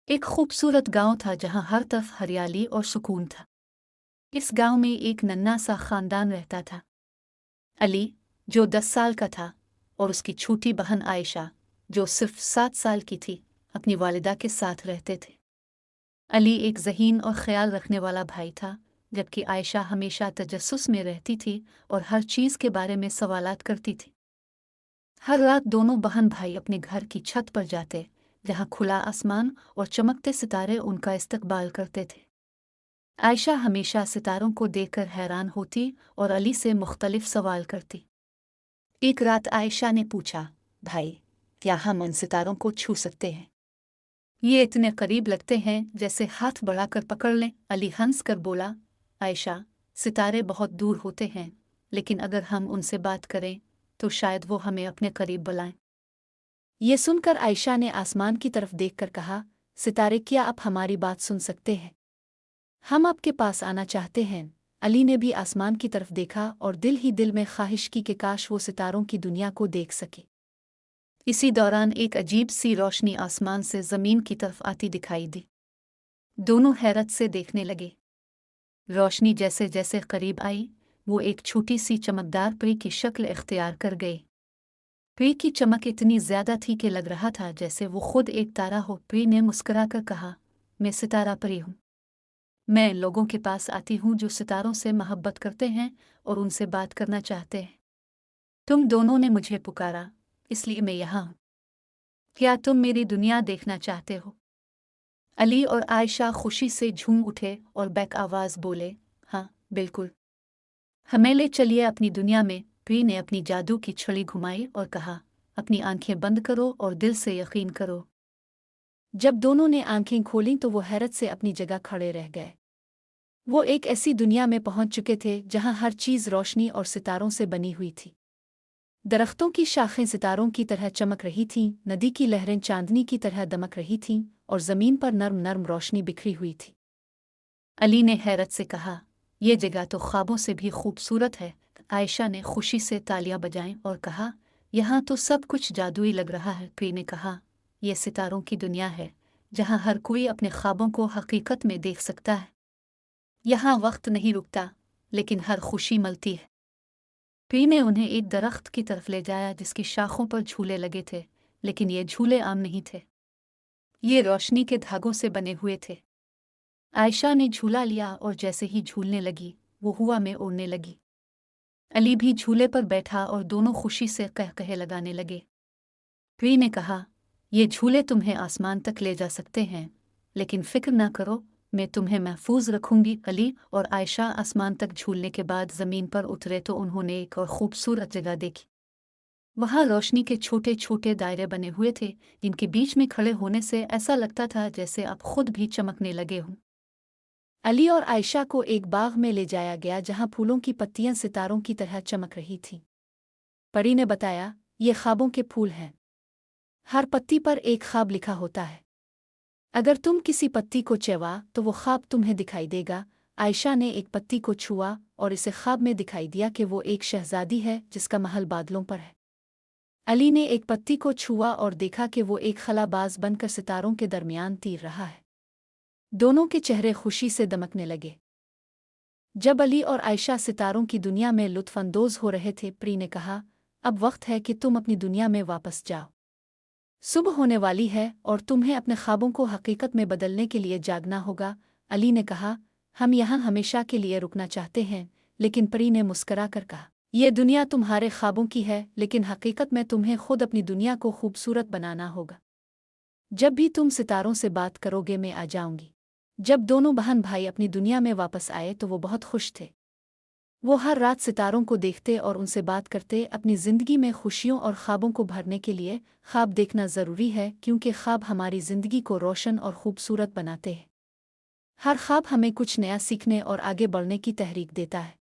एक खूबसूरत गांव था जहां हर तरफ हरियाली और सुकून था। इस गांव में एक नन्हा सा खानदान रहता था। अली, जो 10 साल का था, और उसकी छोटी बहन आयशा, जो सिर्फ 7 साल की थी, अपनी वालिदा के साथ रहते थे। अली एक ज़हीन और ख्याल रखने वाला भाई था, जबकि आयशा हमेशा तजस्सुस में रहती थी और हर चीज़ के बारे में सवालात करती थी। हर रात दोनों बहन भाई अपने घर की छत पर जाते, जहां खुला आसमान और चमकते सितारे उनका इस्तकबाल करते थे। आयशा हमेशा सितारों को देखकर हैरान होती और अली से मुख्तलिफ सवाल करती। एक रात आयशा ने पूछा, भाई, क्या हम उन सितारों को छू सकते हैं? ये इतने करीब लगते हैं जैसे हाथ बढ़ाकर पकड़ लें। अली हंस कर बोला, आयशा, सितारे बहुत दूर होते हैं, लेकिन अगर हम उनसे बात करें तो शायद वो हमें अपने करीब बुलाएं। ये सुनकर आयशा ने आसमान की तरफ देखकर कहा, सितारे, क्या आप हमारी बात सुन सकते हैं? हम आपके पास आना चाहते हैं। अली ने भी आसमान की तरफ देखा और दिल ही दिल में ख्वाहिश की कि काश वो सितारों की दुनिया को देख सके। इसी दौरान एक अजीब सी रोशनी आसमान से जमीन की तरफ आती दिखाई दी। दोनों हैरत से देखने लगे। रोशनी जैसे जैसे करीब आई, वो एक छोटी सी चमकदार परी की शक्ल इख्तियार कर गई। परी की चमक इतनी ज्यादा थी कि लग रहा था जैसे वो खुद एक तारा हो। परी ने मुस्कुराकर कहा, मैं सितारा परी हूँ। मैं लोगों के पास आती हूँ जो सितारों से मोहब्बत करते हैं और उनसे बात करना चाहते हैं। तुम दोनों ने मुझे पुकारा, इसलिए मैं यहाँ हूँ। क्या तुम मेरी दुनिया देखना चाहते हो? अली और आयशा खुशी से झूम उठे और बैक आवाज बोले, हाँ, बिल्कुल। हमें ले चलिए अपनी दुनिया में। परी ने अपनी जादू की छड़ी घुमाई और कहा, अपनी आंखें बंद करो और दिल से यकीन करो। जब दोनों ने आंखें खोलीं तो वो हैरत से अपनी जगह खड़े रह गए। वो एक ऐसी दुनिया में पहुंच चुके थे जहां हर चीज रोशनी और सितारों से बनी हुई थी। दरख्तों की शाखें सितारों की तरह चमक रही थीं, नदी की लहरें चांदनी की तरह दमक रही थीं, और जमीन पर नर्म नर्म रोशनी बिखरी हुई थी। अली ने हैरत से कहा, यह जगह तो ख्वाबों से भी खूबसूरत है। आयशा ने खुशी से तालियां बजाईं और कहा, यहाँ तो सब कुछ जादुई लग रहा है। परी ने कहा, यह सितारों की दुनिया है, जहाँ हर कोई अपने ख्वाबों को हकीकत में देख सकता है। यहाँ वक्त नहीं रुकता, लेकिन हर खुशी मिलती है। परी ने उन्हें एक दरख्त की तरफ ले जाया जिसकी शाखों पर झूले लगे थे, लेकिन ये झूले आम नहीं थे। ये रोशनी के धागों से बने हुए थे। आयशा ने झूला लिया और जैसे ही झूलने लगी, वो हवा में उड़ने लगी। अली भी झूले पर बैठा और दोनों खुशी से कहकहे लगाने लगे। परी ने कहा, ये झूले तुम्हें आसमान तक ले जा सकते हैं, लेकिन फिक्र ना करो, मैं तुम्हें महफूज रखूंगी। अली और आयशा आसमान तक झूलने के बाद जमीन पर उतरे तो उन्होंने एक और खूबसूरत जगह देखी। वहां रोशनी के छोटे छोटे दायरे बने हुए थे, जिनके बीच में खड़े होने से ऐसा लगता था जैसे आप खुद भी चमकने लगे हों। अली और आयशा को एक बाग में ले जाया गया जहां फूलों की पत्तियां सितारों की तरह चमक रही थीं। परी ने बताया, ये ख्वाबों के फूल हैं। हर पत्ती पर एक ख्वाब लिखा होता है। अगर तुम किसी पत्ती को चबा तो वो ख्वाब तुम्हें दिखाई देगा। आयशा ने एक पत्ती को छुआ और इसे ख्वाब में दिखाई दिया कि वो एक शहजादी है जिसका महल बादलों पर है। अली ने एक पत्ती को छुआ और देखा कि वो एक खलाबाज बनकर सितारों के दरमियान तीर रहा है। दोनों के चेहरे खुशी से दमकने लगे। जब अली और आयशा सितारों की दुनिया में लुत्फानंदोज हो रहे थे, परी ने कहा, अब वक्त है कि तुम अपनी दुनिया में वापस जाओ। सुबह होने वाली है और तुम्हें अपने ख्वाबों को हकीकत में बदलने के लिए जागना होगा। अली ने कहा, हम यहाँ हमेशा के लिए रुकना चाहते हैं। लेकिन परी ने मुस्करा कर कहा, यह दुनिया तुम्हारे ख्वाबों की है, लेकिन हकीकत में तुम्हें खुद अपनी दुनिया को खूबसूरत बनाना होगा। जब भी तुम सितारों से बात करोगे, मैं आ जाऊंगी। जब दोनों बहन भाई अपनी दुनिया में वापस आए तो वो बहुत खुश थे। वो हर रात सितारों को देखते और उनसे बात करते। अपनी जिंदगी में खुशियों और ख्वाबों को भरने के लिए ख्वाब देखना ज़रूरी है, क्योंकि ख्वाब हमारी जिंदगी को रोशन और खूबसूरत बनाते हैं। हर ख्वाब हमें कुछ नया सीखने और आगे बढ़ने की तहरीक देता है।